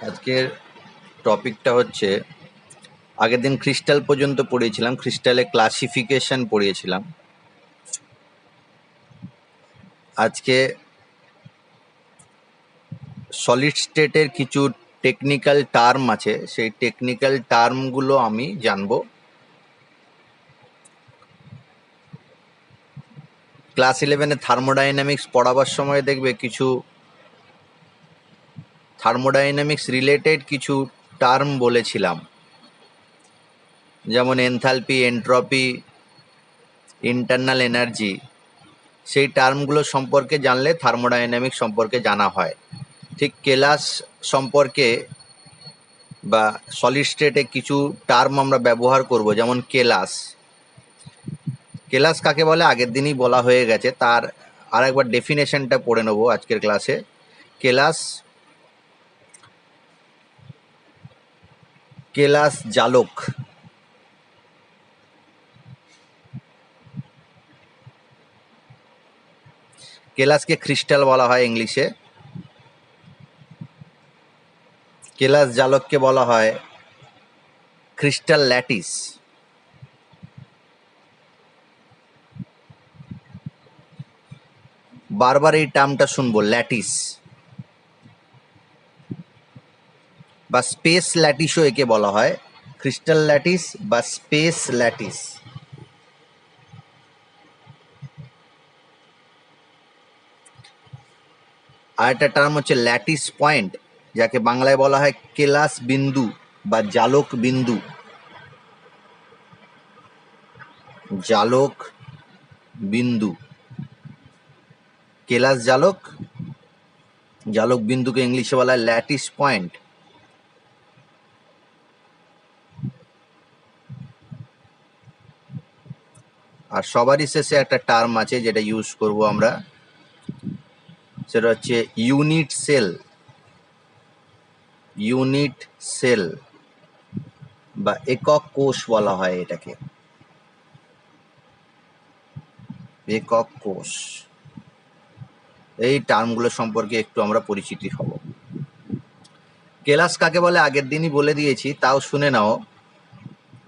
আজকের টপিকটা হচ্ছে, আগের দিন ক্রিস্টাল পর্যন্ত পড়িয়েছিলাম, ক্রিস্টালে ক্লাসিফিকেশন পড়িয়েছিলাম। আজকে সলিড স্টেটের কিছু টেকনিক্যাল টার্ম আছে, সেই টেকনিক্যাল টার্মগুলো আমি জানবো। ক্লাস 11-এ থার্মোডাইনামিক্স পড়াবার সময় দেখবে কিছু থার্মোডাইনামিক্স রিলেটেড কিছু টার্ম বলেছিলাম, যেমন এনথালপি, এন্ট্রপি, ইন্টারনাল এনার্জি। সেই টার্মগুলো সম্পর্কে জানলে থার্মোডাইনামিক্স সম্পর্কে জানা হয়। ঠিক কেলাস সম্পর্কে বা সলিড স্টেটে কিছু টার্ম আমরা ব্যবহার করব, যেমন কেলাস। কেলাস কাকে বলে আগের দিনই বলা হয়ে গেছে, তার আরেকবার ডেফিনেশনটা পড়ে নেব আজকের ক্লাসে। কেলাস জালক। কেলাসকে ক্রিস্টাল বলা হয় ইংলিশে, কেলাস জালককে বলা হয় ক্রিস্টাল ল্যাটিস। বারবার এই টার্মটা শুনবো, ল্যাটিস বা স্পেস ল্যাটিসও একে বলা হয়, ক্রিস্টাল ল্যাটিস বা স্পেস ল্যাটিস। আর একটা টার্ম হচ্ছে ল্যাটিস পয়েন্ট, যাকে বাংলায় বলা হয় কেলাস বিন্দু বা জালক বিন্দু। জালক বিন্দু, কেলাস জালক, জালক বিন্দুকে ইংলিশে বলা হয় ল্যাটিস পয়েন্ট। আর সবারই শেষে একটা টার্ম আছে যেটা ইউজ করব আমরা, সেটা হচ্ছে ইউনিট সেল। ইউনিট সেল বা একক কোষ বলা হয় এটাকে, একক কোষ। এই টার্মগুলো সম্পর্কে একটু আমরা পরিচিতি হব। কেলাস কাকে বলে আগের দিনই বলে দিয়েছি, তাও শুনে নাও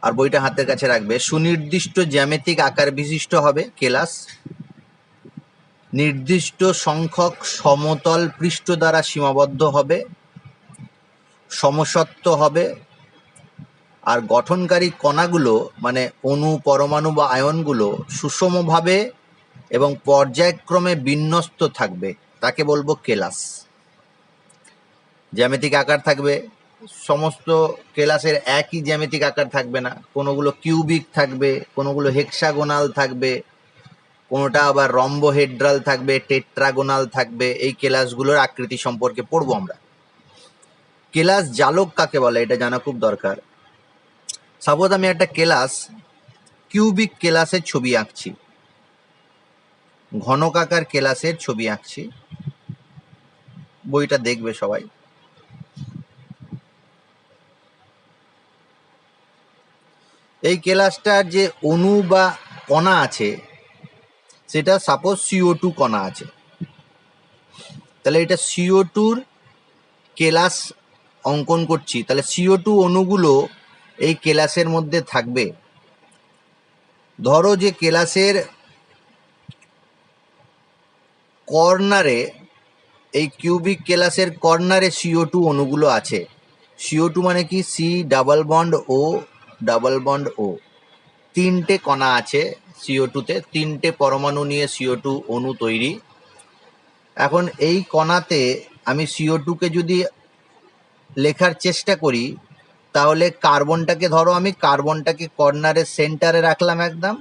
আর বইটা হাতের কাছে রাখবে। সুনির্দিষ্ট জ্যামিতিক আকার বিশিষ্ট হবে কেলাস, নির্দিষ্ট সংখ্যক সমতল পৃষ্ঠ দ্বারা সীমাবদ্ধ হবে, সমসত্ব হবে, আর গঠনকারী কণাগুলো মানে অণু, পরমাণু বা আয়নগুলো সুষমভাবে এবং পর্যায়ক্রমে বিন্যস্ত থাকবে, তাকে বলবো কেলাস। জ্যামিতিক আকার থাকবে, সমস্ত কেলাসের একই জ্যামিতিক আকার থাকবে না, কোনোগুলো কিউবিক থাকবে, কোনোগুলো হেক্সাগোনাল থাকবে, কোনোটা আবার রম্বোহেড্রাল থাকবে, টেট্রাগোনাল থাকবে। এই কেলাসগুলোর আকৃতি সম্পর্কে পড়বো আমরা। কেলাস জালক কাকে বলে এটা জানা খুব দরকার। সাপোজ আমি একটা কেলাস, কিউবিক কেলাসের ছবি আঁকছি, ঘনকাকার কেলাসের ছবি আঁকছি, বইটা দেখবে সবাই। এই কেলাসটার যে অণু বা কণা আছে, সেটা সাপোজ CO2 কণা আছে, তাহলে এটা CO2-র কেলাস অঙ্কন করছি, তাহলে CO2 অণুগুলো এই কেলাসের মধ্যে থাকবে। ধরো যে কেলাসের কর্নারে, এই কিউবিক কেলাসের কর্নারে CO2 অণুগুলো আছে। CO2 মানে কি? C double bond O double bond O, তিনটে কণা আছে CO2-তে, তিনটে পরমাণু নিয়ে CO2 অণু তৈরি। এখন এই কণাতে আমি CO2-কে যদি লেখার চেষ্টা করি, তাহলে কার্বনটাকে, ধরো আমি কার্বনটাকে কর্নারের সেন্টারে রাখলাম একদম,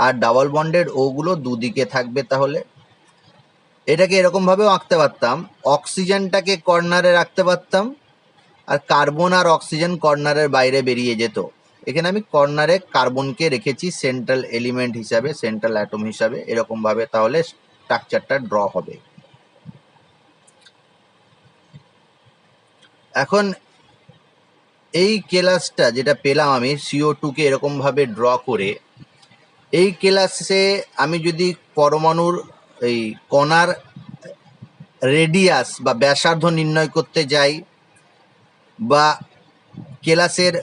আর ডাবল বন্ডেড ওগুলো দুদিকে থাকবে। তাহলে এটাকে এরকম ভাবেও আঁকতে পারতাম, অক্সিজেনটাকে কর্নারে রাখতে পারতাম, আর কার্বন আর অক্সিজেন কর্নারের বাইরে বেরিয়ে যেত। এখানে আমি কর্নারে কার্বনকে রেখেছি সেন্ট্রাল এলিমেন্ট হিসাবে, সেন্ট্রাল অ্যাটম হিসাবে, এরকম ভাবে তাহলে স্ট্রাকচারটা ড্র হবে। এখন এই কেলাসটা যেটা পেলাম আমি CO2-কে এরকম ভাবে ড্র করে, এই কেলাসে আমি যদি পরমাণুর এই কণার রেডিয়াস বা ব্যাসার্ধ নির্ণয় করতে যাই, বা কেলাসের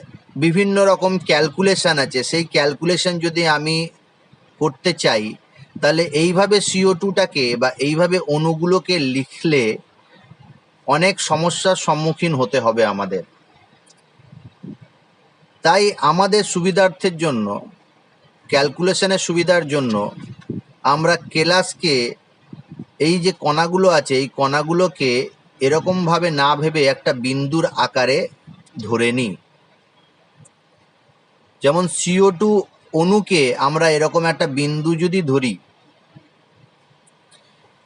বিভিন্ন রকম ক্যালকুলেশন আছে, সেই ক্যালকুলেশন যদি আমি করতে চাই, তাহলে এইভাবে CO2টাকে বা এইভাবে অণুগুলোকে লিখলে অনেক সমস্যার সম্মুখীন হতে হবে আমাদের। তাই আমাদের সুবিধার্থের জন্য, ক্যালকুলেশনের সুবিধার জন্য আমরা কেলাসকে, এই যে কণাগুলো আছে এই কণাগুলোকে এরকমভাবে না ভেবে একটা বিন্দুর আকারে ধরে নিই। যেমন CO2 অণুকে আমরা এরকম একটা বিন্দু যদি ধরি,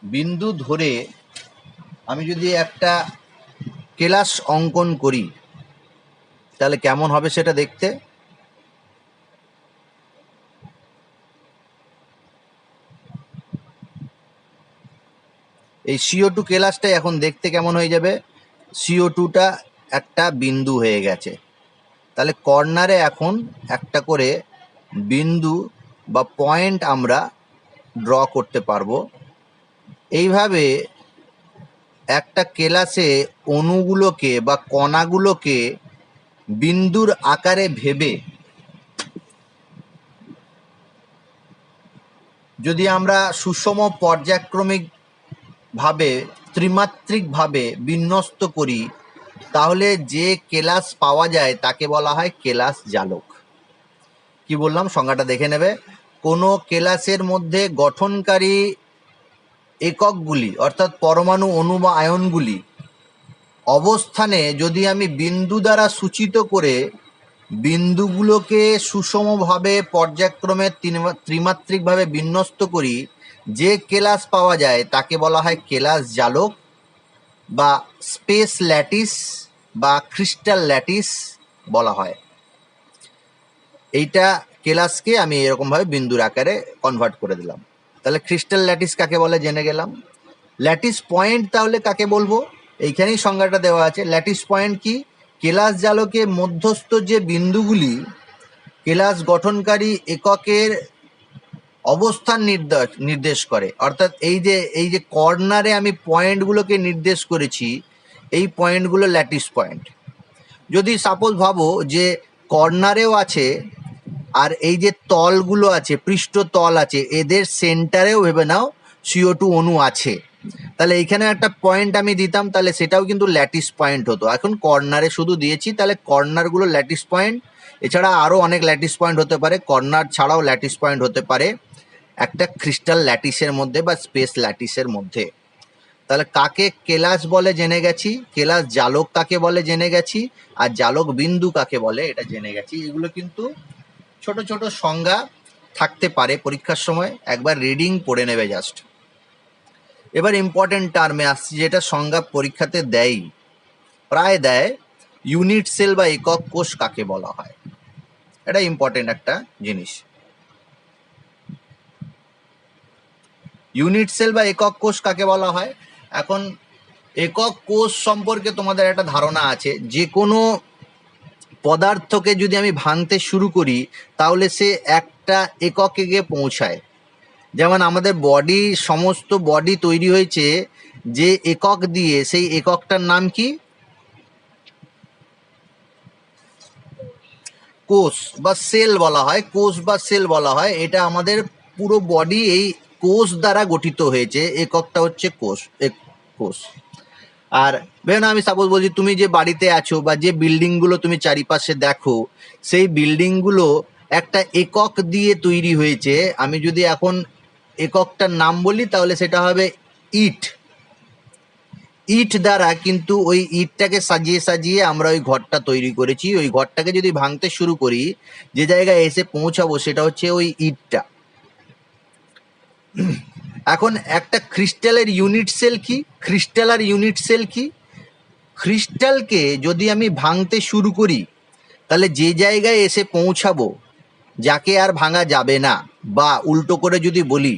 বিন্দু ধরে আমি যদি একটা কেলাস অঙ্কন করি, তাহলে কেমন হবে সেটা দেখতে। এই CO2 কেলাসটা এখন দেখতে কেমন হয়ে যাবে, CO2টা একটা বিন্দু হয়ে গেছে। তাহলে কর্নারে এখন একটা করে বিন্দু বা পয়েন্ট আমরা ড্র করতে পারবো। এইভাবে একটা কেলাসে অণুগুলোকে বা কণাগুলোকে বিন্দুর আকারে ভেবে যদি আমরা সুষম পর্যায়ক্রমিক ভাবে, ত্রিমাত্রিকভাবে বিন্যস্ত করি, তাহলে যে কেলাস পাওয়া যায় তাকে বলা হয় কেলাস জালক। কি বললাম সংজ্ঞাটা দেখে নেবে। কোনো কেলাসের মধ্যে গঠনকারী এককগুলি অর্থাৎ পরমাণু, অণু বা আয়নগুলি অবস্থানে যদি আমি বিন্দু দ্বারা সূচিত করে বিন্দুগুলোকে সুষমভাবে পর্যায়ক্রমে ত্রিমাত্রিকভাবে বিন্যস্ত করি, যে কেলাস পাওয়া যায় তাকে বলা হয় কেলাস জালক বা স্পেস ল্যাটিস বা ক্রিস্টাল ল্যাটিস বলা হয়। এইটা কেলাসকে আমি এরকমভাবে বিন্দুর আকারে কনভার্ট করে দিলাম। তাহলে ক্রিস্টাল ল্যাটিস কাকে বলে জেনে গেলাম। ল্যাটিস পয়েন্ট তাহলে কাকে বলবো, এইখানেই সংজ্ঞাটা দেওয়া আছে। ল্যাটিস পয়েন্ট কি, কেলাস জালকে মধ্যস্থ যে বিন্দুগুলি কেলাস গঠনকারী এককের অবস্থান নির্দেশ করে, অর্থাৎ এই যে কর্নারে আমি পয়েন্টগুলোকে নির্দেশ করেছি, এই পয়েন্টগুলো ল্যাটিস পয়েন্ট। যদি সাপোজ ভাবো যে কর্নারেও আছে আর এই যে তলগুলো আছে, পৃষ্ঠ তল আছে, এদের সেন্টারেও ভেবে নাও CO2 অণু আছে, তাহলে এইখানে একটা পয়েন্ট আমি দিতাম, তাহলে সেটাও কিন্তু ল্যাটিস পয়েন্ট হতো। এখন কর্নারে শুধু দিয়েছি, তাহলে কর্নারগুলো ল্যাটিস পয়েন্ট। এছাড়া আরও অনেক ল্যাটিস পয়েন্ট হতে পারে, কর্নার ছাড়াও ল্যাটিস পয়েন্ট হতে পারে একটা ক্রিস্টাল ল্যাটিসের মধ্যে বা স্পেস ল্যাটিসের মধ্যে। তাহলে কাকে কেলাস বলে জেনে গেছি, কেলাস জালক কাকে বলে জেনে গেছি, আর জালক বিন্দু কাকে বলে এটা জেনে গেছি। এগুলো কিন্তু ছোট ছোট সংজ্ঞা থাকতে পারে, পরীক্ষার সময় একবার রিডিং পড়ে নেবে জাস্ট। এবার ইম্পর্টেন্ট টার্মে আসছি, যেটা সংজ্ঞা পরীক্ষাতে দেয়, প্রায় দেয়। ইউনিট সেল বা একক কোষ কাকে বলা হয়, এটা ইম্পর্টেন্ট একটা জিনিস। ইউনিট সেল বা একক কোষ কাকে বলা হয়। এখন একক কোষ সম্পর্কে তোমাদের একটা ধারণা আছে, যে কোনো পদার্থকে যদি আমি ভাঙতে শুরু করি তাহলে সে একটা এককে গিয়ে পৌঁছায়। যেমন আমাদের বডি, সমস্ত বডি তৈরি হয়েছে যে একক দিয়ে, সেই এককটার নাম কি, কোষ বা সেল বলা হয়, কোষ বা সেল বলা হয়। এটা আমাদের পুরো বডি এই কোষ দ্বারা গঠিত হয়েছে, এককটা হচ্ছে কোষ, কোষ। আর ভেবে না, আমি সাপোজ বলছি তুমি যে বাড়িতে আছো বা যে বিল্ডিংগুলো তুমি চারিপাশে দেখো, সেই বিল্ডিংগুলো একটা একক দিয়ে তৈরি হয়েছে। আমি যদি এখন এককটার নাম বলি তাহলে সেটা হবে ইট। ইট দ্বারা কিন্তু ওই ইটটাকে সাজিয়ে সাজিয়ে আমরা ওই ঘরটা তৈরি করেছি। ওই ঘরটাকে যদি ভাঙতে শুরু করি, যে জায়গায় এসে পৌঁছাবো সেটা হচ্ছে ওই ইটটা। এখন একটা ক্রিস্টালের ইউনিট সেল কি, ক্রিস্টাল আর ইউনিট সেল কি, ক্রিস্টালকে যদি আমি ভাঙতে শুরু করি তাহলে যে জায়গায় এসে পৌঁছাবো, যাকে আর ভাঙা যাবে না, বা উল্টো করে যদি বলি,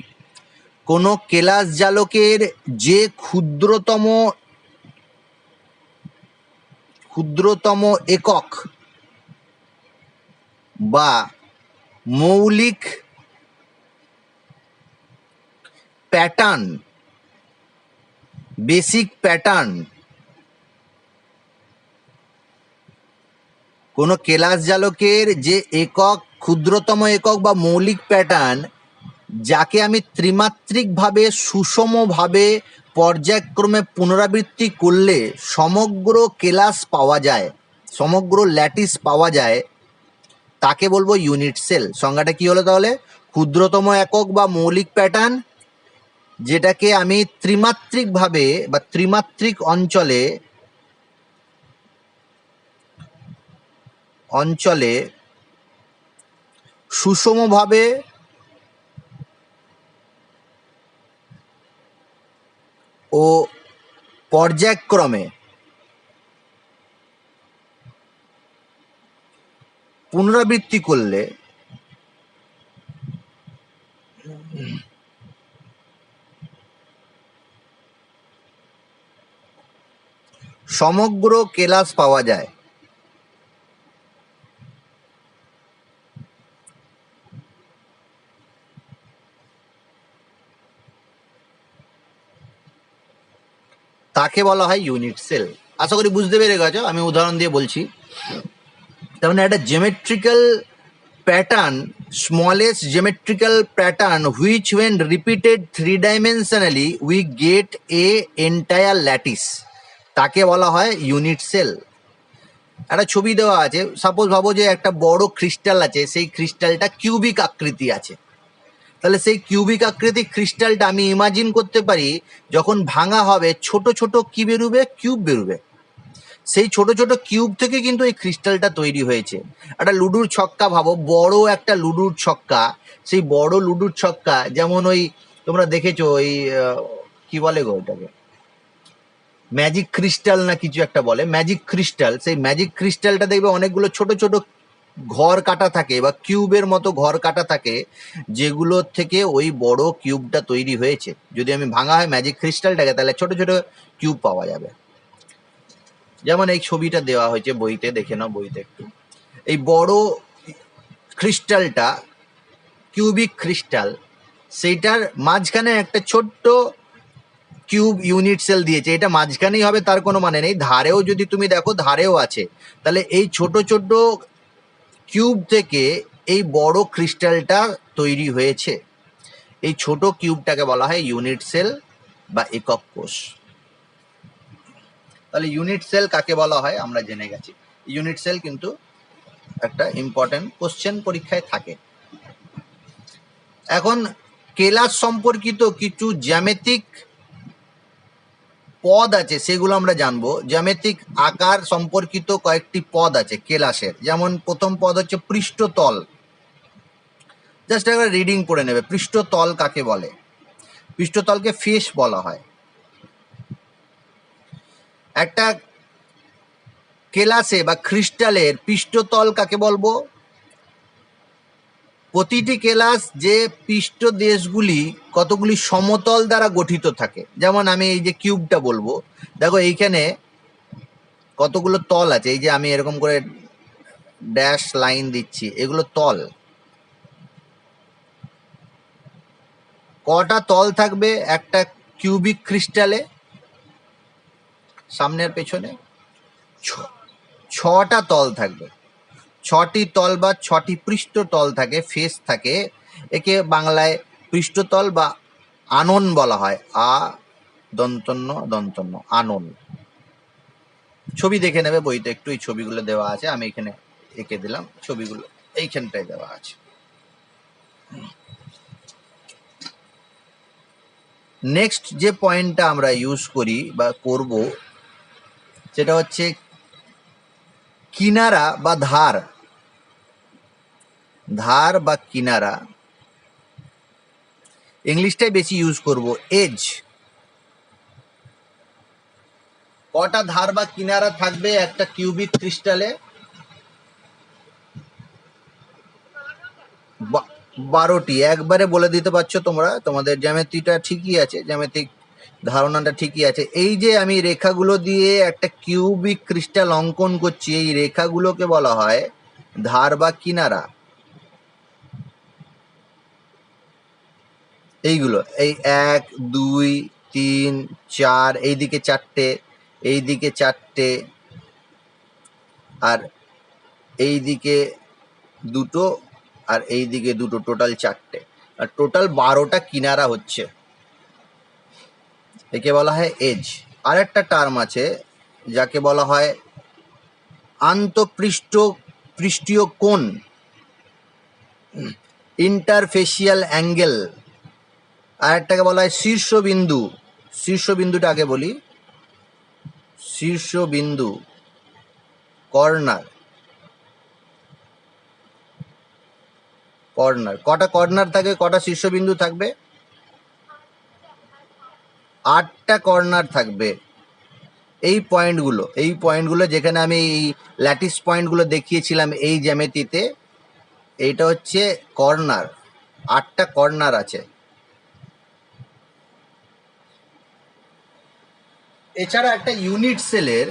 কোনো কেলাস জালকের যে ক্ষুদ্রতম একক বা মৌলিক প্যাটার্ন, বেসিক প্যাটার্ন কোনো কেলাস জালকের যে একক, ক্ষুদ্রতম একক বা মৌলিক প্যাটার্ন, যাকে আমি ত্রিমাত্রিকভাবে সুষমভাবে পর্যায়ক্রমে পুনরাবৃত্তি করলে সমগ্র কেলাস পাওয়া যায়, সমগ্র ল্যাটিস পাওয়া যায়, তাকে বলবো ইউনিট সেল। সংজ্ঞাটা কি হলো তাহলে? ক্ষুদ্রতম একক বা মৌলিক প্যাটার্ন যেটাকে আমি ত্রিমাত্রিকভাবে বা ত্রিমাত্রিক অঞ্চলে সুষমভাবে ও পর্যায়ক্রমে পুনরাবৃত্তি করলে সমগ্র কেলাস পাওয়া যায়। তাকে বলা হয় ইউনিট সেল। আশা করি বুঝতে পেরে গেছো, আমি উদাহরণ দিয়ে বলছি। তার মানে একটা জেমেট্রিক্যাল pattern, smallest geometrical pattern which when repeated three-dimensionally we get a entire lattice, তাকে বলা হয় ইউনিট সেল। একটা ছবি দেওয়া আছে, সাপোজ ভাবো যে একটা বড় ক্রিস্টাল আছে, সেই ক্রিস্টালটা কিউবিক আকৃতি আছে, তাহলে সেই কিউবিক আকৃতি ক্রিস্টালটা আমি ইমাজিন করতে পারি যখন ভাঙা হবে ছোট ছোট কি বেরোবে, কিউব বেরোবে। সেই ছোট ছোট কিউব থেকে কিন্তু এই ক্রিস্টালটা তৈরি হয়েছে। একটা লুডুর ছক্কা ভাবো, বড় একটা লুডুর ছক্কা, সেই বড় লুডুর ছক্কা যেমন ওই তোমরা দেখেছো ওই কি বলে গো ওটাকে, ম্যাজিক ক্রিস্টাল না কিছু একটা বলে, ম্যাজিক ক্রিস্টাল। সেই ম্যাজিক ক্রিস্টালটা দেখবে অনেকগুলো ছোট ছোট ঘর কাটা থাকে বা কিউবের মতো ঘর কাটা থাকে, যেগুলোর থেকে ওই বড় কিউবটা তৈরি হয়েছে। যদি আমি ভাঙা হয় ম্যাজিক ক্রিস্টালটাকে, তাহলে ছোট ছোট কিউব পাওয়া যাবে। যেমন এই ছবিটা দেওয়া হয়েছে বইতে, দেখে নাও বইতে একটু। এই বড় ক্রিস্টালটা কিউবিক ক্রিস্টাল, সেইটার মাঝখানে একটা ছোট্ট কিউব ইউনিট সেল দিয়েছে। এটা মাঝখানেই হবে তার কোনো মানে নেই, ধারেও যদি তুমি দেখো ধারেও আছে। তাহলে এই ছোট ছোট কিউব থেকে এই বড় ক্রিস্টালটা তৈরি হয়েছে। এই ছোট কিউবটাকে বলা হয় ইউনিট সেল বা একক কোষ। তাহলে ইউনিট সেল কাকে বলা হয় আমরা জেনে গেছি। ইউনিট সেল কিন্তু একটা ইম্পর্টেন্ট কোশ্চেন পরীক্ষায় থাকে। এখন কেলাস সম্পর্কিত কিছু জ্যামিতিক পদ আছে, সেগুলো আমরা জানবো। জ্যামিতিক আকার সম্পর্কিত কয়েকটি পদ আছে কেলাসের। যেমন প্রথম পদ হচ্ছে পৃষ্ঠতল। জাস্ট একবার রিডিং পড়ে নেবে, পৃষ্ঠতল কাকে বলে? পৃষ্ঠতলকে ফেস বলা হয়। একটা কেলাসে বা ক্রিস্টালের পৃষ্ঠতল কাকে বলবো? প্রতিটি কেলাস যে পৃষ্ঠদেশগুলি কতগুলি সমতল দ্বারা গঠিত থাকে। যেমন আমি এই যে কিউবটা বলবো, দেখো এইখানে কতগুলো তল আছে, এই যে আমি এরকম করে ড্যাশ লাইন দিচ্ছি, এগুলো তল। কটা তল থাকবে একটা কিউবিক ক্রিস্টালে? সামনে আর পেছনে ছটা তল থাকবে। ছটি তল বা ছটি পৃষ্ঠতল থাকে, ফেস থাকে। একে বাংলায় পৃষ্ঠতল বা আনন বলা হয়। আ দন্তন্য দন্তন্য, আনন। ছবি দেখে নেবে বইতে একটু, এই ছবিগুলো দেওয়া আছে, আমি এখানে এঁকে দিলাম ছবিগুলো, এইখানটায় দেওয়া আছে। নেক্সট যে পয়েন্টটা আমরা ইউজ করি বা করব, সেটা হচ্ছে কিনারা বা ধার। ধার বা কিনারা, ইংলিশটাই বেশি ইউজ করব, এজ। কটা ধার বা কিনারা থাকবে একটা কিউবিক ক্রিস্টালে? 12টি। একবারে বলে দিতে পারছো তোমরা, তোমাদের জ্যামিতিটা ঠিকই আছে, জ্যামিতিক ধারণাটা ঠিকই আছে। এই যে আমি রেখাগুলো দিয়ে একটা কিউবিক ক্রিস্টাল অঙ্কন করছি, এই রেখাগুলোকে বলা হয় ধার বা কিনারা। এইগুলো, এই 1 2 3 4, এইদিকে 4টে, এইদিকে 4টে, আর এই দিকে দুটো আর এই দিকে দুটো, টোটাল 4টে, আর টোটাল 12টা কিনারা হচ্ছে, একে বলা হয় এজ। আর একটা টার্ম আছে যাকে বলা হয় পৃষ্ঠীয় কোণ, ইন্টারফেসিয়াল অ্যাঙ্গেল। আর একটাকে বলা হয় শীর্ষবিন্দু। শীর্ষবিন্দুটা আগে বলি, শীর্ষবিন্দু, কর্নার। কর্নার, কটা কর্নার থাকে, কটা শীর্ষবিন্দু থাকবে? 8টা কর্নার থাকবে। এই পয়েন্টগুলো যেখানে আমি এই ল্যাটিস পয়েন্টগুলো দেখিয়েছিলাম এই জ্যামিতিতে, এইটা হচ্ছে কর্নার। 8টা কর্নার আছে। এছাড়া একটা ইউনিট সেলের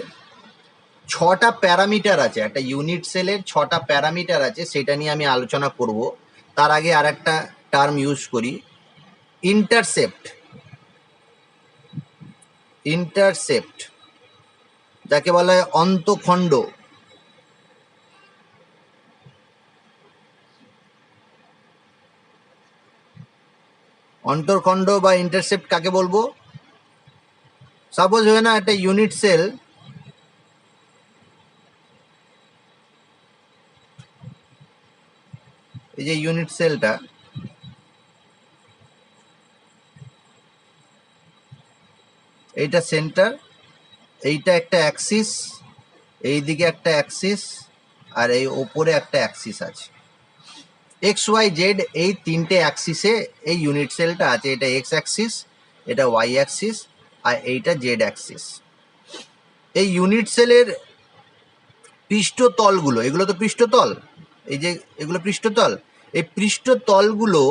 6টা প্যারামিটার আছে, একটা ইউনিট সেলের 6টা প্যারামিটার আছে, সেটা নিয়ে আমি আলোচনা করব। তার আগে আর একটা টার্ম ইউজ করি, ইন্টারসেপ্ট। ইন্টারসেপ্ট যাকে বলা হয় অন্তখণ্ড। অন্তর্খণ্ড বা ইন্টারসেপ্ট কাকে বলবো? সাপোজ হয় না একটা ইউনিট সেল, এই যে ইউনিট সেলটা, এইটা সেন্টার, এইটা একটা অ্যাক্সিস, এই দিকে একটা অ্যাক্সিস, আর এই ওপরে একটা অ্যাক্সিস আছে। এক্স ওয়াই জেড এই 3টে অ্যাক্সিসে এই ইউনিট সেলটা আছে। এটা এক্স অ্যাক্সিস, এটা ওয়াই অ্যাক্সিস, আর এইটা জেড অ্যাক্সিস। এই ইউনিট সেলের পৃষ্ঠতলগুলো, এগুলো তো পৃষ্ঠতল, এই যে এগুলো পৃষ্ঠতল, এই পৃষ্ঠতলগুলো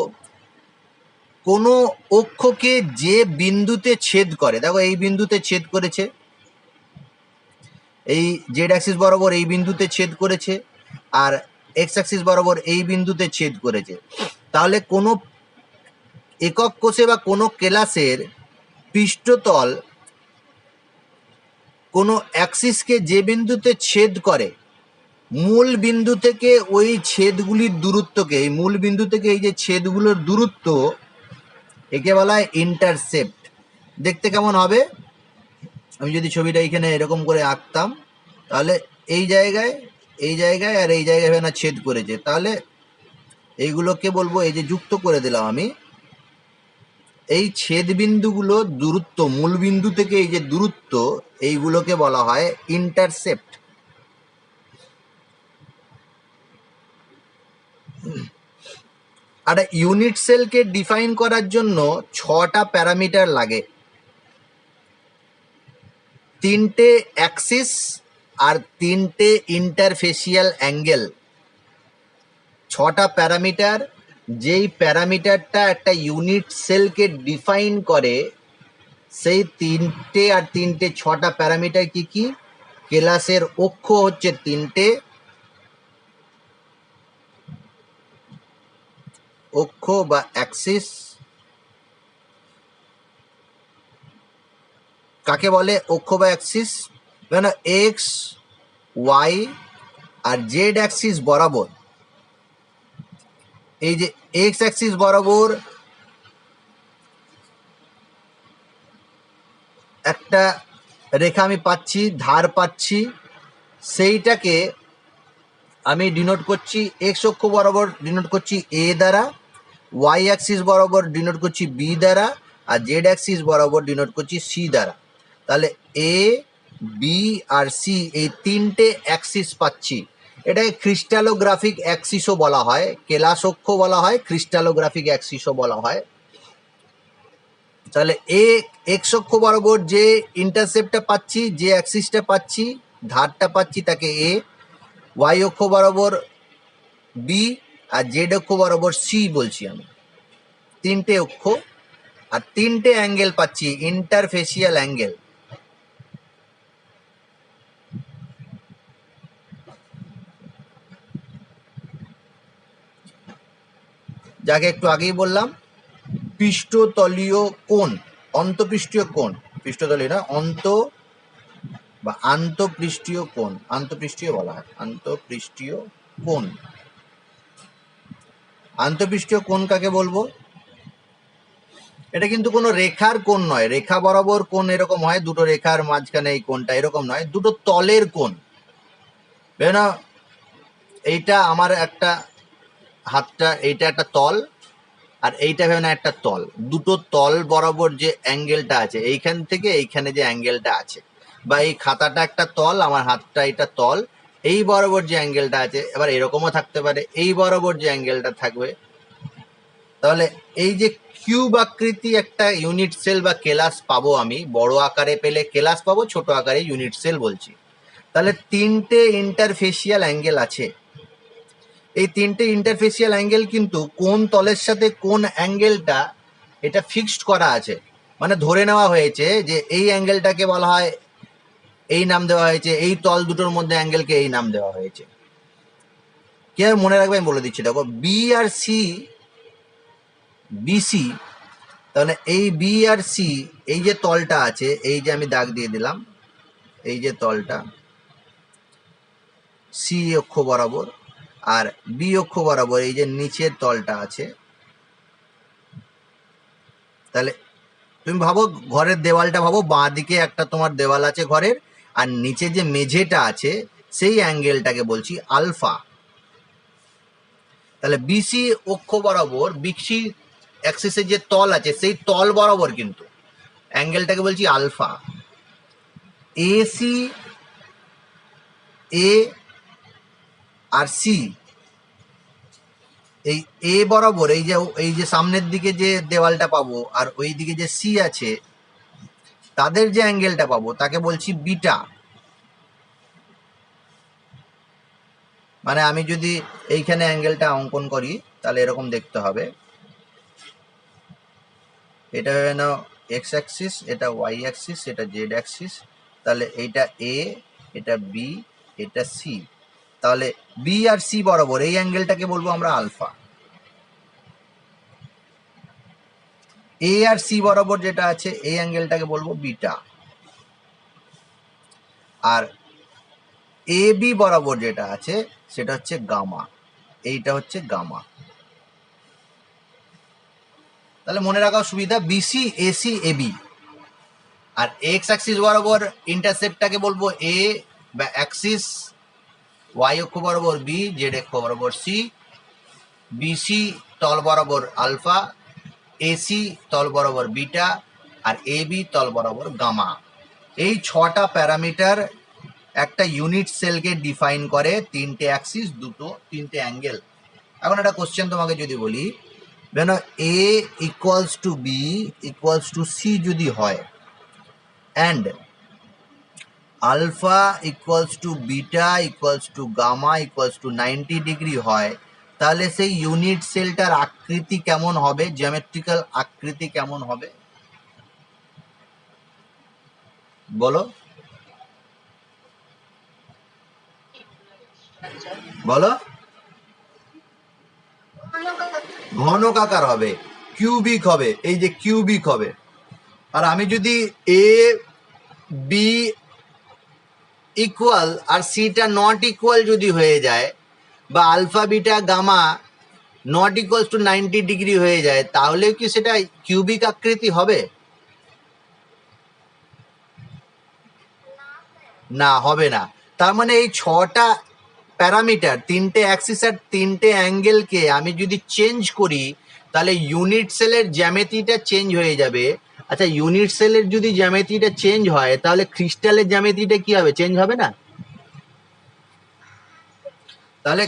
কোনো অক্ষকে যে বিন্দুতে ছেদ করে, দেখো এই বিন্দুতে ছেদ করেছে, এই জেড অ্যাক্সিস বরাবর এই বিন্দুতে ছেদ করেছে, আর এক্স অ্যাক্সিস বরাবর এই বিন্দুতে ছেদ করেছে। তাহলে কোনো একক কোষে বা কোনো কেলাসের পৃষ্ঠতল কোনো অ্যাক্সিসকে যে বিন্দুতে ছেদ করে, মূল বিন্দু থেকে ওই ছেদগুলির দূরত্বকে, এই মূল বিন্দু থেকে এই যে ছেদগুলোর দূরত্ব, একে বলা হয় ইন্টারসেপ্ট। দেখতে কেমন হবে? আমি যদি ছবিটা এখানে এরকম করে আঁকতাম, তাহলে এই জায়গায় আর এই জায়গায় না ছেদ করেছে, তাহলে এইগুলোকে বলবো, এই যে যুক্ত করে দিলাম আমি, এই ছেদ বিন্দুগুলো দূরত্ব, মূল বিন্দু থেকে এই যে দূরত্ব, এইগুলোকে বলা হয় ইন্টারসেপ্ট। আর ইউনিট সেলকে ডিফাইন করার জন্য 6টা প্যারামিটার লাগে, 3টে অ্যাক্সিস আর 3টে ইন্টারফেসিয়াল অ্যাঙ্গেল। 6টা প্যারামিটার, যেই প্যারামিটারটা একটা ইউনিট সেলকে ডিফাইন করে, সেই 6টা প্যারামিটার কি কি? কেলাসের অক্ষ হচ্ছে 3টে, অক্ষ বা অ্যাক্সিস কাকে বলে? অক্ষ বা অ্যাক্সিস, মানে এক্স ওয়াই আর জেড অ্যাক্সিস বরাবর, এই যে এক্স অ্যাক্সিস বরাবর একটা রেখা আমি পাচ্ছি, ধার পাচ্ছি, সেইটাকে আমি ডিনোট করছি, এক্স অক্ষ বরাবর ডিনোট করছি এ দ্বারা, ওয়াই অ্যাক্সিস বরাবর ডিনোট করছি বি দ্বারা, আর জেড অ্যাক্সিস বরাবর ডিনোট করছি সি দ্বারা। তাহলে এ, বি আর সি, এই 3টে অ্যাক্সিস পাচ্ছি। এটাকে ক্রিস্টালোগ্রাফিক অ্যাক্সিসও বলা হয়, কেলাস অক্ষ বলা হয়, ক্রিস্টালোগ্রাফিক অ্যাক্সিসও বলা হয়। তাহলে এক্স অক্ষ বরাবর যে ইন্টারসেপ্টটা পাচ্ছি, যে অ্যাক্সিসটা পাচ্ছি, ধারটা পাচ্ছি, তাকে এ, ওয়াই অক্ষ বরাবর বি, আর জেড অক্ষ বরাবর সি বলছি আমি। 3টে অক্ষ আর 3টে অ্যাঙ্গেল পাচ্ছি, ইন্টারফেসিয়াল অ্যাঙ্গেল। যাকে একটু আগেই বললাম পৃষ্ঠতলীয় কোণ, অন্তপৃষ্ঠীয় কোণ, পৃষ্ঠতলীয় না, অন্ত বা আন্তঃপৃষ্ঠীয় কোণ, আন্তঃপৃষ্ঠীয় বলা হয়, আন্তঃপৃষ্ঠীয় কোণ। আন্তঃপৃষ্ঠীয় কোণ কাকে বলবো? এটা কিন্তু কোনো রেখার কোণ নয়, রেখা বরাবর কোণ এরকম হয়, দুটো রেখার মাঝখানে এই কোণটা এরকম নয়, দুটো তলের কোণ। না, এইটা আমার একটা হাতটা, এইটা একটা তল, আর এইটা ভেবে না একটা তল, দুটো তল বরাবর যে অ্যাঙ্গেলটা আছে, এইখান থেকে এইখানে যে অ্যাঙ্গেলটা আছে, বা এই খাতাটা একটা তল, আমার হাতটা এটা তল, এই বরাবর যে অ্যাঙ্গেলটা আছে, এবার এরকমও থাকতে পারে, এই বরাবর যে অ্যাঙ্গেলটা থাকবে, তাহলে এই যে কিউব আকৃতি একটা ইউনিট সেল বা কেলাস পাবো আমি, বড় আকারে পেলে কেলাস পাবো, ছোট আকারে ইউনিট সেল বলছি। তাহলে তিনটে ইন্টারফেসিয়াল অ্যাঙ্গেল আছে। এই তিনটে ইন্টারফেসিয়াল অ্যাঙ্গেল কিন্তু কোন তলের সাথে কোন অ্যাঙ্গেলটা এটা ফিক্সড করা আছে, মানে ধরে নেওয়া হয়েছে যে এই অ্যাঙ্গেলটাকে বলা হয়, এই নাম দেওয়া হয়েছে, এই তল দুটোর মধ্যে অ্যাঙ্গেলকে এই নাম দেওয়া হয়েছে। কিভাবে মনে রাখবে আমি বলে দিচ্ছি। দেখো, বি আর সি, বিসি, তাহলে এই বি আর সি, এই যে তলটা আছে, এই যে আমি দাগ দিয়ে দিলাম, এই যে তলটা সি অক্ষ বরাবর, আর বি অক্ষ বরাবর এই যে নিচের তলটা আছে, তাহলে তুমি ভাবো ঘরের দেওয়ালটা ভাবো, বাঁ দিকে একটা তোমার দেওয়াল আছে ঘরের, আর নিচে যে মেঝেটা আছে সেই অ্যাঙ্গেলটাকে বলছি আলফা। তাহলে বিসি অক্ষ বরাবর, বিসি অ্যাক্সিসের যে তল আছে সেই তল বরাবর কিন্তু অ্যাঙ্গেলটাকে বলছি আলফা। এসি, এ আর সি, এই এ বরাবর এই যে সামনের দিকে যে দেওয়ালটা পাবো আর ওই দিকে যে সি আছে, তাদের যে অ্যাঙ্গেলটা পাবো তাকে বলছি বিটা। মানে আমি যদি এইখানে অ্যাঙ্গেলটা অঙ্কন করি তাহলে এরকম দেখতে হবে, এটা হয়ে নাও এক্স অ্যাক্সিস, এটা ওয়াই অ্যাক্সিস, এটা জেড অ্যাক্সিস, তাহলে এইটা এ, এটা বি, এটা সি, তাহলে বি আর সি বরাবর এই অ্যাঙ্গেলটাকে বলবো আমরা আলফা। এ আর সি বরাবর যেটা আছে এই অ্যাঙ্গেলটাকে বলবো বিটা, আর এ বি বরাবর যেটা আছে সেটা হচ্ছে গামা, এইটা হচ্ছে গামা। তাহলে মনে রাখার সুবিধা, বিসি, এসি, এবি, আর এক্স অ্যাক্সিস বরাবর ইন্টারসেপ্টটাকে বলবো এ বা অ্যাক্সিস, ওয়াই অক্ষ বরাবর বি, জেড অক্ষ বরাবর সি, বিসি তল বরাবর আলফা, এসি তল বরাবর বিটা, আর এ বি তল বরাবর গামা। এই 6টা প্যারামিটার একটা ইউনিট সেলকে ডিফাইন করে, তিনটে অ্যাক্সিস, তিনটে অ্যাঙ্গেল। এখন একটা কোশ্চেন তোমাকে যদি বলি, যেন A equals to B equals to C যদি হয়, and alpha equals to beta equals to gamma equals to 90 degree হয়, তাহলে সেই ইউনিট সেলটার আকৃতি কেমন হবে, জিওমেট্রিক্যাল আকৃতি কেমন হবে বলো? বলো, ঘনকাকার হবে, কিউবিক হবে, এই যে কিউবিক হবে। আর আমি যদি এ বি ইকুয়াল আর সিটা নট ইকুয়াল যদি হয়ে যায়, বা alpha beta gamma not equals to 90 degree হয়ে যায়, তাহলে কি সেটা কিউবিক আকৃতি হবে? না, হবে না। তার মানে এই 6টা প্যারামিটার, তিনটে অ্যাক্সিস আর তিনটে অ্যাঙ্গেলকে আমি যদি চেঞ্জ করি, তাহলে ইউনিট সেলের জ্যামিতিটা চেঞ্জ হয়ে যাবে। আচ্ছা, ইউনিট সেলের যদি জ্যামিতিটা চেঞ্জ হয়, তাহলে ক্রিস্টালের জ্যামিতিটা কি হবে, চেঞ্জ হবে না? তাহলে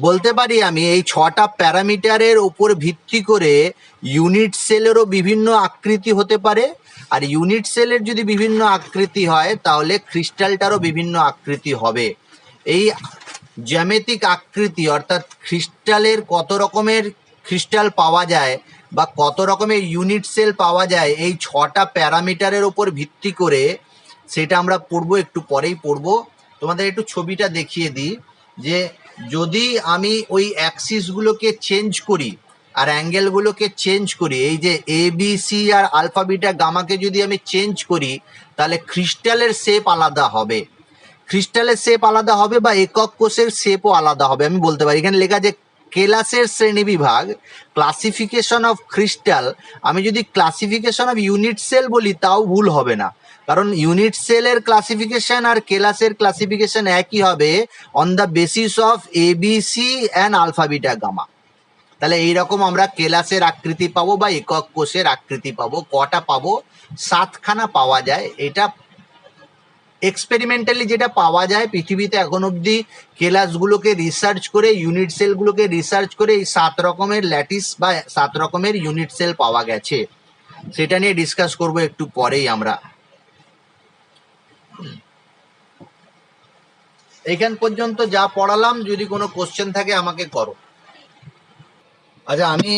বলতে পারি আমি, এই 6টা প্যারামিটারের উপর ভিত্তি করে ইউনিট সেলেরও বিভিন্ন আকৃতি হতে পারে, আর ইউনিট সেলের যদি বিভিন্ন আকৃতি হয় তাহলে ক্রিস্টালটারও বিভিন্ন আকৃতি হবে। এই জ্যামিতিক আকৃতি, অর্থাৎ ক্রিস্টালের কত রকমের ক্রিস্টাল পাওয়া যায় বা কত রকমের ইউনিট সেল পাওয়া যায়, এই 6টা প্যারামিটারের উপর ভিত্তি করে সেটা আমরা পড়বো, একটু পরেই পড়বো। তোমাদের একটু ছবিটা দেখিয়ে দিই, যে যদি আমি ওই অ্যাক্সিসগুলোকে চেঞ্জ করি, আর অ্যাঙ্গেলগুলোকে চেঞ্জ করি, এই যে এ বি সি আর আলফা বিটা গামাকে যদি আমি চেঞ্জ করি, তাহলে ক্রিস্টালের শেপ আলাদা হবে, ক্রিস্টালের শেপ আলাদা হবে বা একক কোষের শেপও আলাদা হবে। আমি বলতে পারি, এখানে লেখা আছে কেলাসের শ্রেণীবিভাগ, ক্লাসিফিকেশন অফ ক্রিস্টাল। আমি যদি ক্লাসিফিকেশন অফ ইউনিট সেল বলি তাও ভুল হবে না, কারণ ইউনিট সেলের ক্লাসিফিকেশন আর কেলাসের ক্লাসিফিকেশন একই হবে, on the basis of A B C and alpha beta gamma. তাহলে এইরকম আমরা কেলাসের আকৃতি পাবো বা একক কোষের আকৃতি পাবো। কটা পাবো? 7খানা পাওয়া যায়। এটা এক্সপেরিমেন্টালি যেটা পাওয়া যায় পৃথিবীতে এখন অবধি, কেলাসগুলোকে রিসার্চ করে, ইউনিট সেলগুলোকে রিসার্চ করে এই 7 রকমের ল্যাটিস বা 7 রকমের ইউনিট সেল পাওয়া গেছে। সেটা নিয়ে ডিসকাস করব একটু পরেই আমরা। এইখান পর্যন্ত যা পড়ালাম, যদি কোনো কোশ্চেন থাকে আমাকে করো। আচ্ছা, আমি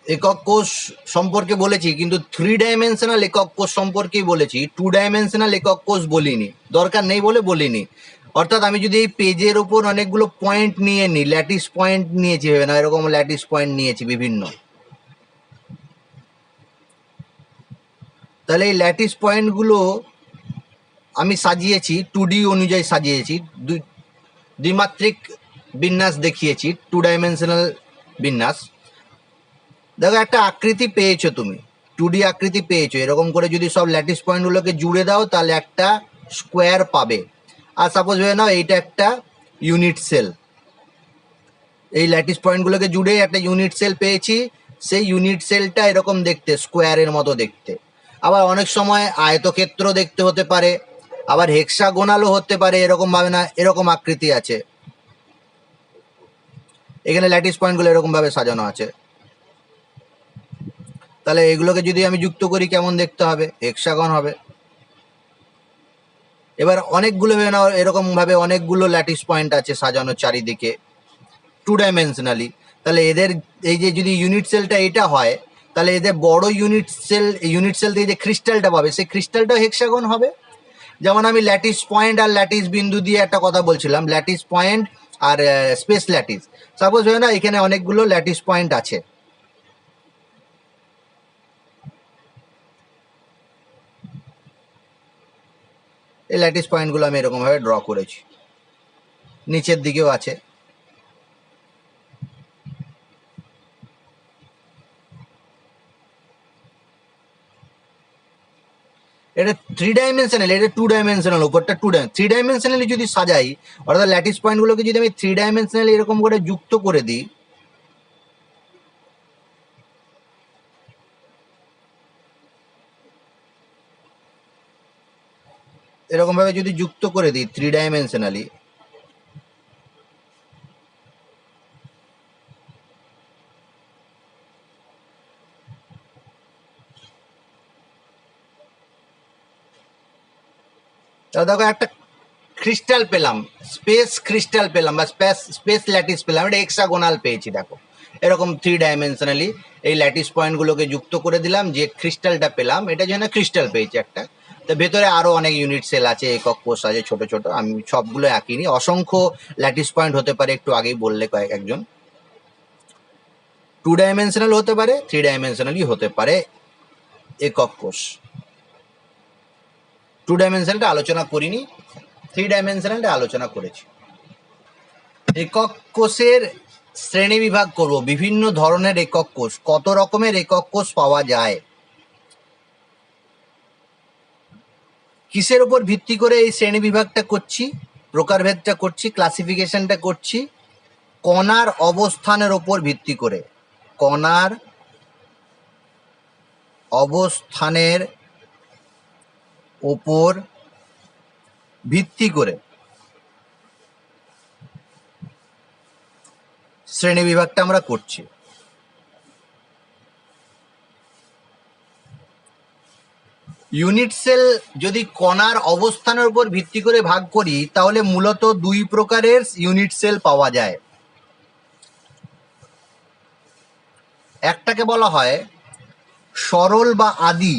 একক কোষ সম্পর্কে বলেছি, কিন্তু 3 ডাইমেনশনাল একক কোষ সম্পর্কেই বলেছি, 2 ডাইমেনশনাল একক কোষ বলিনি, দরকার নেই বলে বলিনি। অর্থাৎ আমি যদি এই পেজের ওপর অনেকগুলো পয়েন্ট নিয়ে নিই, ল্যাটিস পয়েন্ট নিয়েছি ভেবে না, এরকম ল্যাটিস পয়েন্ট নিয়েছি বিভিন্ন, তাহলে এই ল্যাটিস পয়েন্টগুলো আমি সাজিয়েছি 2D অনুযায়ী সাজিয়েছি, দ্বিমাত্রিক বিন্যাস দেখিয়েছি, 2 ডাইমেনশনাল বিন্যাস। দেখো, একটা আকৃতি পেয়েছো তুমি, 2D আকৃতি পেয়েছো। এরকম করে যদি সব ল্যাটিস পয়েন্টগুলোকে জুড়ে দাও তাহলে একটা স্কোয়ার পাবে। আর সাপোজ ভেবে নাও এইটা একটা ইউনিট সেল, এই ল্যাটিস পয়েন্টগুলোকে জুড়ে একটা ইউনিট সেল পেয়েছি। সেই ইউনিট সেলটা এরকম দেখতে, স্কোয়ারের মতো দেখতে। আবার অনেক সময় আয়তক্ষেত্র দেখতে হতে পারে, আবার হেক্সাগোনালও হতে পারে। এরকম ভাবে না, এরকম আকৃতি আছে, এখানে ল্যাটিস পয়েন্টগুলো এরকম ভাবে সাজানো আছে। তাহলে এগুলোকে যদি আমি যুক্ত করি কেমন দেখতে হবে? হেক্সাগন হবে। এবার অনেকগুলো ভেবে নাও, এরকম ভাবে অনেকগুলো ল্যাটিস পয়েন্ট আছে সাজানো চারিদিকে 2 ডাইমেনশনালি। তাহলে এদের এই যে যদি ইউনিট সেলটা এটা হয়, তাহলে এদের বড় ইউনিট সেল থেকে যে ক্রিস্টালটা পাবে, সেই ক্রিস্টালটাও হেক্সাগন হবে। যেমন আমি ল্যাটিস পয়েন্ট আর ল্যাটিস বিন্দু দিয়ে একটা কথা বলছিলাম, ল্যাটিস পয়েন্ট আর স্পেস ল্যাটিস। সাপোজ ভেবে না এখানে অনেকগুলো ল্যাটিস পয়েন্ট আছে, এই ল্যাটিস পয়েন্টগুলো আমি এরকম ভাবে ড্র করেছি, নিচের দিকেও আছে। এটা 3 ডাইমেনশনাল, এটা 2 ডাইমেনশনাল, উপরটা 3 ডাইমেনশনালি যদি সাজাই, অর্থাৎ ল্যাটিস পয়েন্টগুলোকে যদি আমি 3 ডাইমেনশনালি এরকম করে যুক্ত করে দিই, এরকম ভাবে যদি যুক্ত করে দিই 3 ডাইমেনশনালি, তাহলে দেখো একটা ক্রিস্টাল পেলাম, স্পেস ক্রিস্টাল পেলাম বা স্পেস ল্যাটিস পেলাম। এটা হেক্সাগোনাল পেয়েছি। দেখো এরকম 3 ডাইমেনশনালি এই ল্যাটিস পয়েন্টগুলোকে যুক্ত করে দিলাম, যে ক্রিস্টালটা পেলাম, এটা যেন ক্রিস্টাল পেয়েছি একটা। তো ভেতরে আরো অনেক ইউনিট সেল আছে, একক কোষ আছে ছোট ছোট, আমি সবগুলো আঁকিনি। অসংখ্য ল্যাটিস পয়েন্ট হতে পারে, একটু আগেই বললে একজন। 2 ডাইমেনশনাল হতে পারে, 3 ডাইমেনশনালি হতে পারে একক কোষ। 2 ডাইমেনশনালটা আলোচনা করিনি, 3 ডাইমেনশনালটা আলোচনা করেছি। একক কোষের শ্রেণী বিভাগ করব, বিভিন্ন ধরনের একক কোষ, কত রকমের একক কোষ পাওয়া যায়, কিসের উপর ভিত্তি করে এই শ্রেণী বিভাগটা করছি, প্রকারভেদটা করছি, ক্লাসিফিকেশনটা করছি? কণার অবস্থানের উপর ভিত্তি করে, কণার অবস্থানের উপর ভিত্তি করে শ্রেণী বিভাগটা আমরা করছি। ইউনিট সেল যদি কণার অবস্থানের উপর ভিত্তি করে ভাগ করি, তাহলে মূলত 2 প্রকারের ইউনিট সেল পাওয়া যায়। একটাকে বলা হয় সরল বা আদি,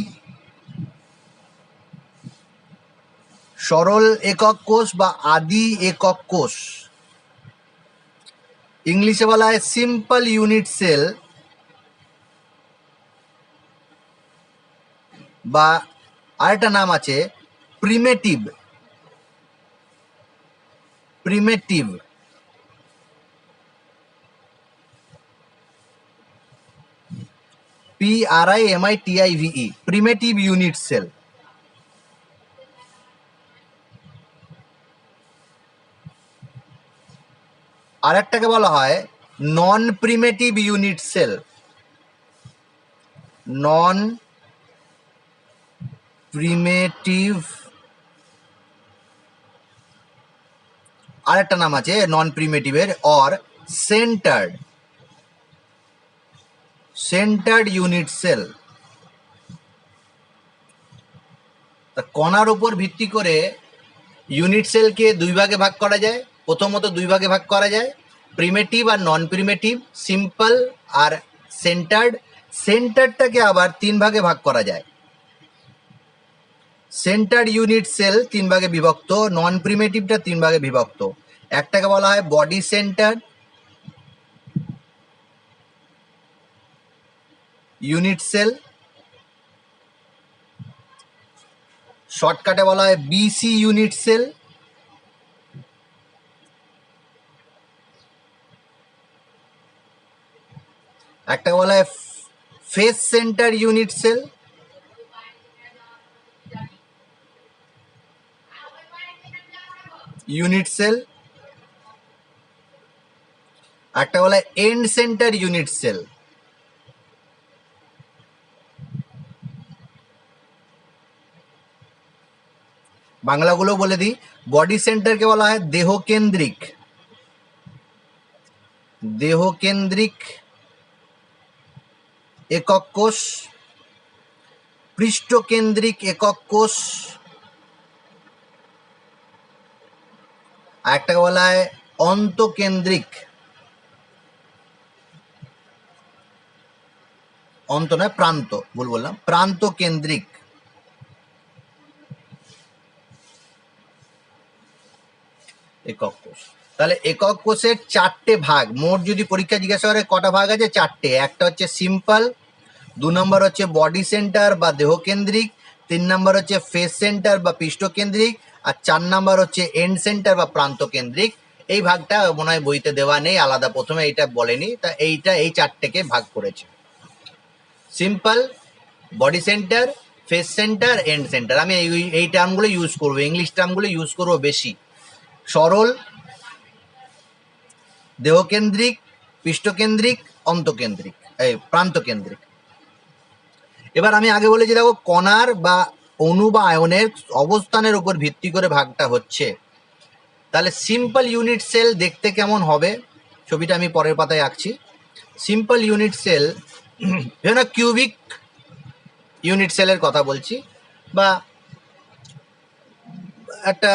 সরল একক কোষ বা আদি একক কোষ। ইংলিশে বলা হয় সিম্পল ইউনিট সেল বা আরেকটা নাম আছে primitive. Primitive PRIMITIVE primitive unit cell. আরেকটাকে বলা হয় non primitive unit cell. Non primitive আরেকটা নাম আছে নন প্রিমেটিভের, অর সেন্টার্ড ইউনিট সেল। কণার উপর ভিত্তি করে ইউনিট সেলকে দুই ভাগে ভাগ করা যায়। প্রথমত দুই ভাগে ভাগ করা যায়, প্রিমেটিভ আর নন প্রিমেটিভ, সিম্পল আর সেন্টার্ড। সেন্টারটাকে আবার তিন ভাগে ভাগ করা যায়। সেন্টার্ড ইউনিট সেল তিন ভাগে বিভক্ত, নন প্রিমেটিভটা তিন ভাগে বিভক্ত। একটাকে বলা হয় বডি সেন্টার ইউনিট সেল, শর্টকাটে বলা হয় বিসি ইউনিট সেল। একটাকে বলা হয় ফেস সেন্টার ইউনিট সেল, একটা বলা হয় এন্ড সেন্টার ইউনিট সেল। বাংলাগুলো বলে দিই, বডি সেন্টারকে বলা হয় দেহকেন্দ্রিক একক কোষ, পৃষ্ঠকেন্দ্রিক একক কোষ, আর একটাকে বলা হয় অন্তকেন্দ্রিক, অন্ত নয় প্রান্ত, ভুল বললাম, প্রান্ত কেন্দ্রিক। একক কোষ। তাহলে একক কোষের চারটে ভাগ, মোট যদি পরীক্ষা জিজ্ঞাসা করে কটা ভাগ আছে, চারটে। একটা হচ্ছে সিম্পল, দু নম্বর হচ্ছে বডি সেন্টার বা দেহকেন্দ্রিক, তিন নম্বর হচ্ছে ফেস সেন্টার বা পৃষ্ঠকেন্দ্রিক, আর চার নম্বর হচ্ছে এন্ড সেন্টার বা প্রান্ত কেন্দ্রিক। এই ভাগটা মনে হয় বইতে দেওয়া নেই, আলাদা প্রথমে এইটা বলেনি, তা এই চারটেকে ভাগ করেছে, simple, body centre, face centre, end centre. আমি এই টার্মগুলো ইউজ করবো, ইংলিশ টার্মগুলো ইউজ করবো বেশি। সরল, দেহকেন্দ্রিক, পৃষ্ঠকেন্দ্রিক, অন্তকেন্দ্রিক, এই প্রান্তকেন্দ্রিক। এবার আমি আগে বলেছি দেখো, কণার বা অণু বা আয়নের অবস্থানের উপর ভিত্তি করে ভাগটা হচ্ছে। তাহলে সিম্পল ইউনিট সেল দেখতে কেমন হবে, ছবিটা আমি পরের পাতায় আঁকছি। Simple unit cell, cubic unit সেলের কথা বলছি, বা একটা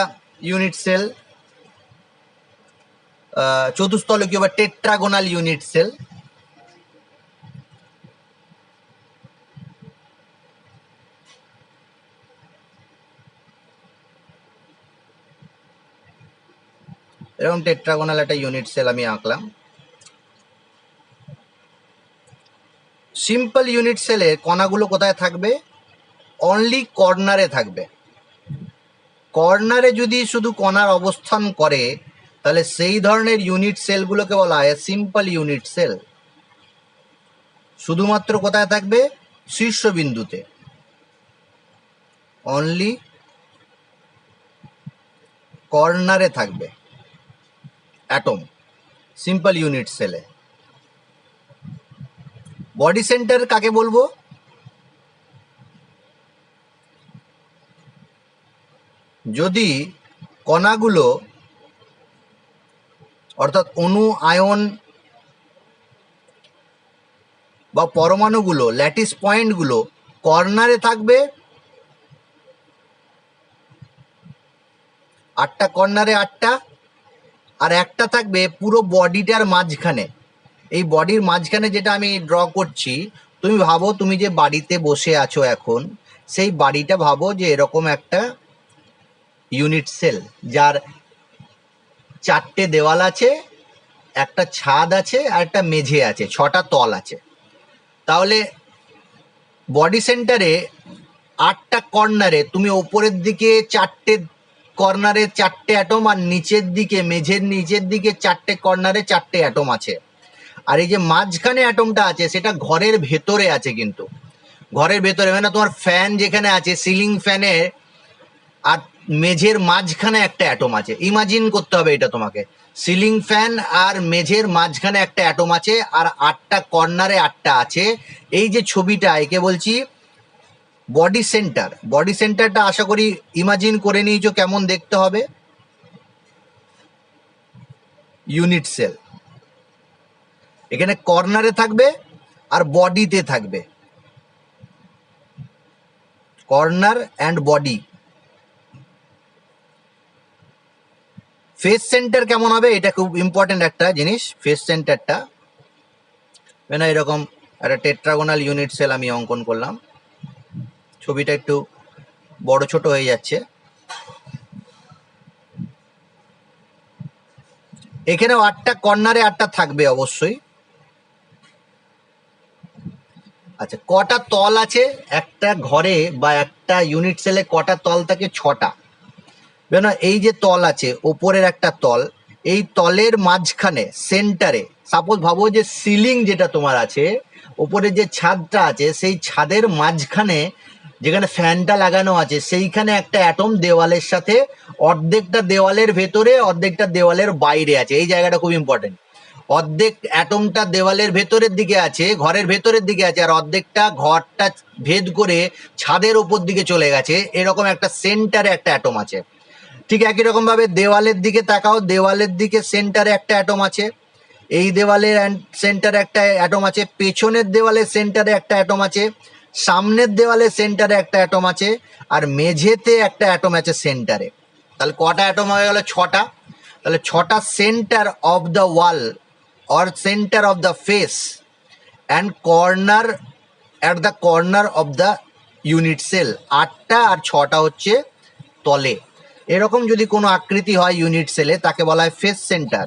ইউনিট সেল চতুস্তলকীয় বা টেট্রাগোনাল ইউনিট সেল। এরকম টেট্রাগোনাল একটা ইউনিট সেল আমি আঁকলাম। সিম্পল ইউনিট সেলের কণাগুলো কোথায় থাকবে? অনলি কর্নারে থাকবে। কর্নারে যদি শুধু কণার অবস্থান করে, তাহলে সেই ধরনের ইউনিট সেলগুলোকে বলা হয় সিম্পল ইউনিট সেল। শুধুমাত্র কোথায় থাকবে? শীর্ষবিন্দুতে, অনলি কর্নারে থাকবে অ্যাটম, সিম্পল ইউনিট সেলে। বডি সেন্টার কাকে বলবো? যদি কণাগুলো অর্থাৎ অণু, আয়ন বা পরমাণুগুলো, ল্যাটিস পয়েন্টগুলো কর্নারে থাকবে, 8টা কর্নারে 8টা, আর একটা থাকবে পুরো বডিটার মাঝখানে। এই বডির মাঝখানে যেটা আমি ড্র করছি, তুমি ভাবো তুমি যে বাড়িতে বসে আছো এখন, সেই বাড়িটা ভাবো যে এরকম একটা ইউনিট সেল, যার 4টে দেওয়াল আছে, একটা ছাদ আছে, আর একটা মেঝে আছে, 6টা তল আছে। তাহলে বডি সেন্টারে 8টা কর্নারে তুমি ওপরের দিকে 4টে কর্নারে 4টে অ্যাটম, আর নিচের দিকে মেঝের নিচের দিকে 4টে কর্নারে 4টে অ্যাটম আছে। আর এই যে মাঝখানে অ্যাটমটা আছে সেটা ঘরের ভেতরে আছে, কিন্তু ঘরের ভেতরে মানে তোমার ফ্যান যেখানে আছে সিলিং ফ্যানে আর মেঝের মাঝখানে একটা অ্যাটম আছে। ইমাজিন করতে হবে এটা তোমাকে, সিলিং ফ্যান আর মেঝের মাঝখানে একটা অ্যাটম আছে, আর 8টা কর্নারে 8টা আছে। এই যে ছবিটা একে বলছি বডি সেন্টার। বডি সেন্টারটা আশা করি ইমাজিন করে নিয়েছো কেমন দেখতে হবে। ইউনিট সেল এখানে কর্নারে থাকবে আর বডিতে থাকবে, corner and body. Face centre কেমন হবে এটা খুব ইম্পর্টেন্ট একটা জিনিস। ফেস সেন্টারটা না এরকম একটা টেট্রাগোনাল ইউনিট সেল আমি অঙ্কন করলাম, ছবিটা একটু বড় ছোট হয়ে যাচ্ছে। এখানেও 8টা কর্নারে 8টা থাকবে অবশ্যই। আচ্ছা, কটা তল আছে একটা ঘরে বা একটা ইউনিট সেলে? কটা তল থাকে? 6টা। না এই যে তল আছে, ওপরের একটা তল, এই তলের মাঝখানে সেন্টারে সাপোজ ভাবো যে সিলিং যেটা তোমার আছে, ওপরে যে ছাদটা আছে সেই ছাদের মাঝখানে যেখানে ফ্যানটা লাগানো আছে সেইখানে একটা অ্যাটম দেওয়ালের সাথে অর্ধেকটা দেওয়ালের ভেতরে অর্ধেকটা দেওয়ালের বাইরে আছে। এই জায়গাটা খুব ইম্পর্টেন্ট। অর্ধেক অ্যাটমটা দেওয়ালের ভেতরের দিকে আছে, ঘরের ভেতরের দিকে আছে, আর অর্ধেকটা ঘরটা ভেদ করে ছাদের ওপর দিকে চলে গেছে। এরকম একটা সেন্টারে একটা অ্যাটম আছে। ঠিক একই রকম ভাবে দেওয়ালের দিকে তাকাও, দেওয়ালের দিকে সেন্টারে একটা অ্যাটম আছে, এই দেওয়ালের সেন্টারে একটা অ্যাটম আছে, পেছনের দেওয়ালের সেন্টারে একটা অ্যাটম আছে, সামনের দেওয়ালের সেন্টারে একটা অ্যাটম আছে, আর মেঝেতে একটা অ্যাটম আছে সেন্টারে। তাহলে কটা অ্যাটম হয়ে গেল? 6টা। তাহলে 6টা centre of the wall or centre of the face and corner at the corner of the unit cell. 8টা আর 6টা হচ্ছে তলে। এরকম যদি কোনো আকৃতি হয় ইউনিট সেলে তাকে বলা হয় ফেস সেন্টার।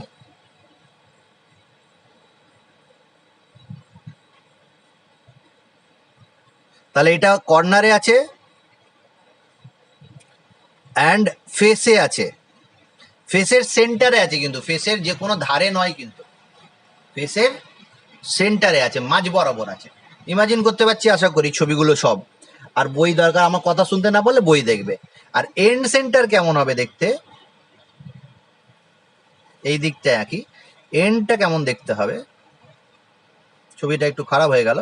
তাহলে এটা কর্নারে আছে অ্যান্ড ফেসে আছে, ফেসের সেন্টারে আছে, কিন্তু ফেসের যে কোনো ধারে নয়, কিন্তু ফেসের সেন্টারে আছে, মাঝ বরাবর আছে। ইমাজিন করতে পারছি আশা করি ছবিগুলো সব। আর বই দরকার, আমার কথা শুনতে না বললে বই দেখবে। আর এন্ড সেন্টার কেমন হবে দেখতে? এই দিকটা একই, এন্ডটা কেমন দেখতে হবে? ছবিটা একটু খারাপ হয়ে গেল।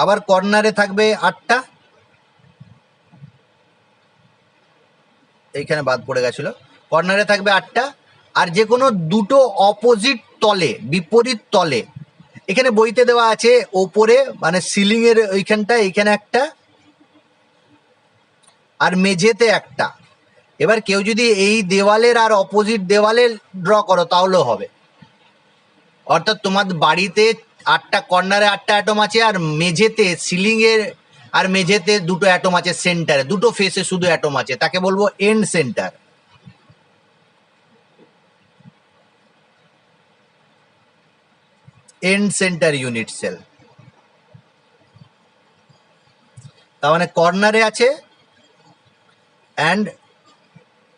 আবার কর্নারে থাকবে 8টা, এইখানে বাদ পড়ে গেছিল, কর্নারে থাকবে 8টা, আর যে কোনো দুটো অপোজিট তলে, বিপরীত তলে, এখানে বইতে দেওয়া আছে ওপরে মানে সিলিং এর ওইখানটা, এখানে একটা, আর মেঝেতে একটা। এবার কেউ যদি এই দেওয়ালের আর অপোজিট দেওয়ালে ড্র করো তাহলেও হবে। অর্থাৎ তোমার বাড়িতে 8টা কর্নারে 8টা অ্যাটম আছে, আর মেঝেতে সিলিং এর আর মেঝেতে দুটো অ্যাটম আছে সেন্টারে, দুটো ফেসে শুধু অ্যাটম আছে, তাকে বলবো end centre. End centre unit cell. তার মানে কর্নারে আছে অ্যান্ড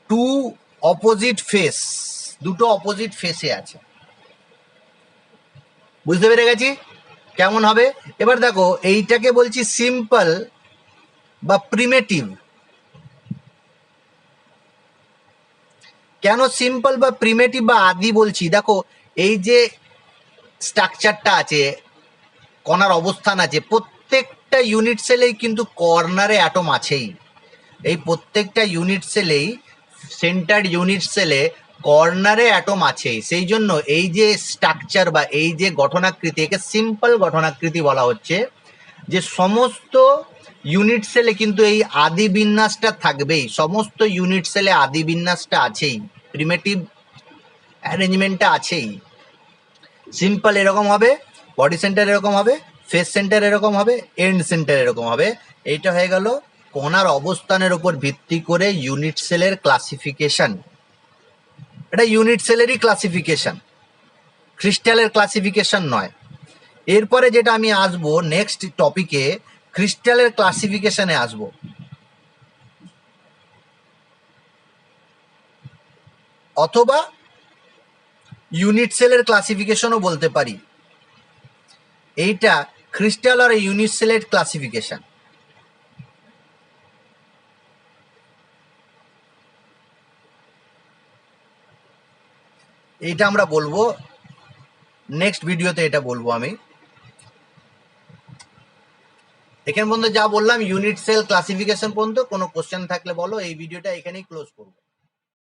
টু অপোজিট ফেস, দুটো অপোজিট ফেসে আছে। বুঝতে পেরে গেছি কেমন হবে? এবার দেখো এইটাকে বলছি সিম্পল বা প্রিমেটিভ। কেন সিম্পল বা প্রিমেটিভ বা আদি বলছি? দেখো এই যে স্ট্রাকচারটা আছে, কণার অবস্থান আছে, প্রত্যেকটা ইউনিট সেলেই কিন্তু কর্নারে অ্যাটম আছেই। এই প্রত্যেকটা ইউনিট সেলেই, সেন্টার ইউনিট সেলে কর্নারে অ্যাটম আছেই। সেই জন্য এই যে স্ট্রাকচার বা এই যে গঠনাকৃতি, একে সিম্পল গঠনাকৃতি বলা হচ্ছে। যে সমস্ত ইউনিট সেলে কিন্তু এই আদি বিন্যাসটা থাকবেই, সমস্ত ইউনিট সেলে আদি বিন্যাসটা আছেই, প্রিমেটিভ অ্যারেঞ্জমেন্টটা আছেই। সিম্পল এরকম হবে, বডি সেন্টার এরকম হবে, ফেস সেন্টার এরকম হবে, এন্ড সেন্টার এরকম হবে। এইটা হয়ে গেল কণার অবস্থানের উপর ভিত্তি করে ইউনিট সেলের ক্লাসিফিকেশন। এটা ইউনিট সেলেরই ক্লাসিফিকেশন, ক্রিস্টালের ক্লাসিফিকেশন নয়। এরপরে যেটা আমি আসবো নেক্সট টপিকে, ক্রিস্টালের ক্লাসিফিকেশনে আসবো, অথবা ইউনিট সেলের ক্লাসিফিকেশনও বলতে পারি। এইটা ক্রিস্টাল আর ইউনিট সেলের ক্লাসিফিকেশন। এইটা আমরা বলবো নেক্সট ভিডিওতে, এটা বলবো আমি। এখানে পর্যন্ত যা বললাম ইউনিট সেল ক্লাসিফিকেশন পর্যন্ত, কোনো কোশ্চেন থাকলে বলো। এই ভিডিওটা এখানেই ক্লোজ করবো।